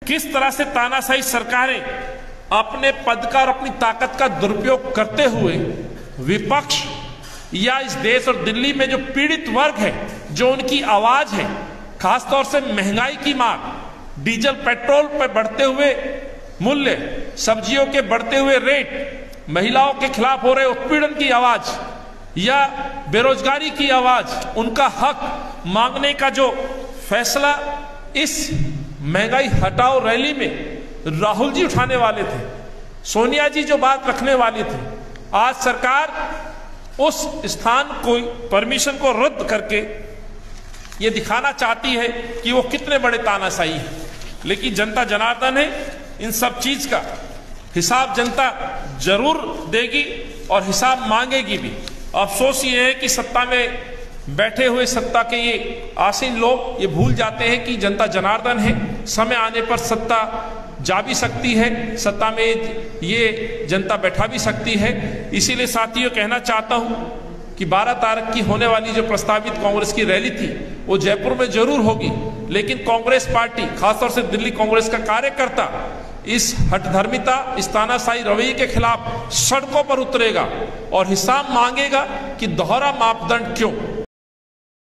किस तरह से तानाशाही सरकारें अपने पद का और अपनी ताकत का दुरुपयोग करते हुए विपक्ष या इस देश और दिल्ली में जो पीड़ित वर्ग है, जो उनकी आवाज है, खासतौर से महंगाई की मांग, डीजल पेट्रोल पर बढ़ते हुए मूल्य, सब्जियों के बढ़ते हुए रेट, महिलाओं के खिलाफ हो रहे उत्पीड़न की आवाज या बेरोजगारी की आवाज, उनका हक मांगने का जो फैसला इस महंगाई हटाओ रैली में राहुल जी उठाने वाले थे, सोनिया जी जो बात रखने वाली थी, आज सरकार उस स्थान को, परमिशन को रद्द करके ये दिखाना चाहती है कि वो कितने बड़े तानाशाही हैं। लेकिन जनता जनार्दन है, इन सब चीज का हिसाब जनता जरूर देगी और हिसाब मांगेगी भी। अफसोस ये है कि सत्ता में बैठे हुए सत्ता के ये आसीन लोग ये भूल जाते हैं कि जनता जनार्दन है, समय आने पर सत्ता जा भी सकती है, सत्ता में ये जनता बैठा भी सकती है। इसीलिए साथियों कहना चाहता हूं कि 12 तारीख की होने वाली जो प्रस्तावित कांग्रेस की रैली थी वो जयपुर में जरूर होगी, लेकिन कांग्रेस पार्टी, खासतौर से दिल्ली कांग्रेस का कार्यकर्ता इस हठधर्मिता, इस तानाशाही रवैये के खिलाफ सड़कों पर उतरेगा और हिसाब मांगेगा कि दोहरा मापदंड क्यों।